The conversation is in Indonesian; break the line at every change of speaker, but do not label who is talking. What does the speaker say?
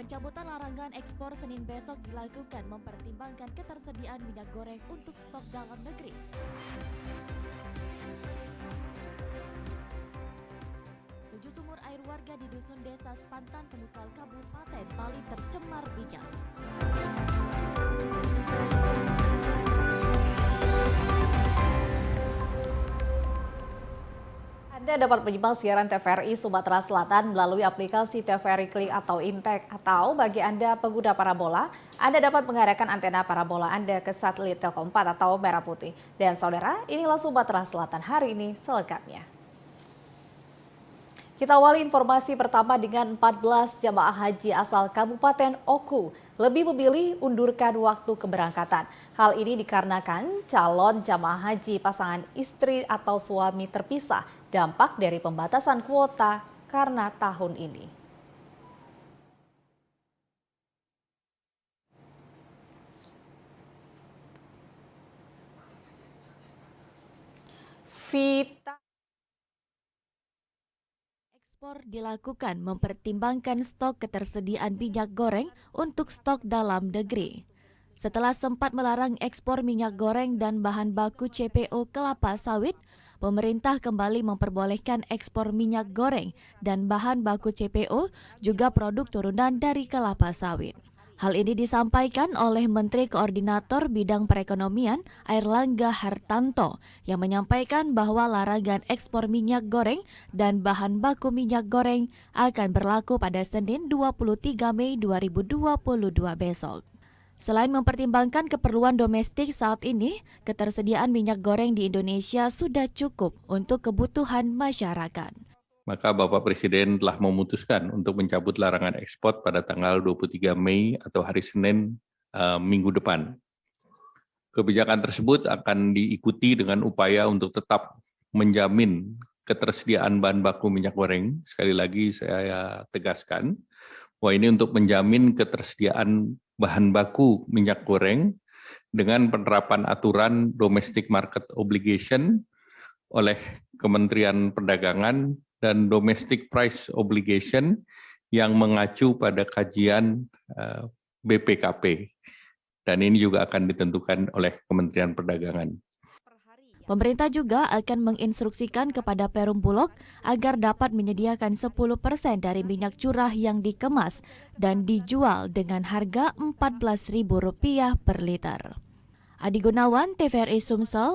Pencabutan larangan ekspor Senin besok dilakukan mempertimbangkan ketersediaan minyak goreng untuk stok dalam negeri. Tujuh sumur air warga di Dusun Desa Sepantan Penukal Kabupaten Bali tercemar minyak.
Anda dapat menyimak siaran TVRI Sumatera Selatan melalui aplikasi TVRI Klik atau Intek. Atau bagi Anda pengguna parabola, Anda dapat mengarahkan antena parabola Anda ke satelit Telkom 4 atau Merah Putih. Dan saudara, inilah Sumatera Selatan hari ini selengkapnya. Kita awali informasi pertama dengan 14 jamaah haji asal Kabupaten Oku lebih memilih undurkan waktu keberangkatan. Hal ini dikarenakan calon jamaah haji pasangan istri atau suami terpisah dampak dari pembatasan kuota karena tahun ini. Vita
Ekspor dilakukan mempertimbangkan stok ketersediaan minyak goreng untuk stok dalam negeri. Setelah sempat melarang ekspor minyak goreng dan bahan baku CPO kelapa sawit, pemerintah kembali memperbolehkan ekspor minyak goreng dan bahan baku CPO juga produk turunan dari kelapa sawit. Hal ini disampaikan oleh Menteri Koordinator Bidang Perekonomian Airlangga Hartanto yang menyampaikan bahwa larangan ekspor minyak goreng dan bahan baku minyak goreng akan berlaku pada Senin 23 Mei 2022 besok. Selain mempertimbangkan keperluan domestik saat ini, ketersediaan minyak goreng di Indonesia sudah cukup untuk kebutuhan masyarakat.
Maka Bapak Presiden telah memutuskan untuk mencabut larangan ekspor pada tanggal 23 Mei atau hari Senin minggu depan. Kebijakan tersebut akan diikuti dengan upaya untuk tetap menjamin ketersediaan bahan baku minyak goreng. Sekali lagi saya tegaskan bahwa ini untuk menjamin ketersediaan bahan baku minyak goreng dengan penerapan aturan domestic market obligation oleh Kementerian Perdagangan dan domestic price obligation yang mengacu pada kajian BPKP. Dan ini juga akan ditentukan oleh Kementerian Perdagangan.
Pemerintah juga akan menginstruksikan kepada Perum Bulog agar dapat menyediakan 10% dari minyak curah yang dikemas dan dijual dengan harga Rp14.000 per liter. Adi Gunawan, TVRI Sumsel.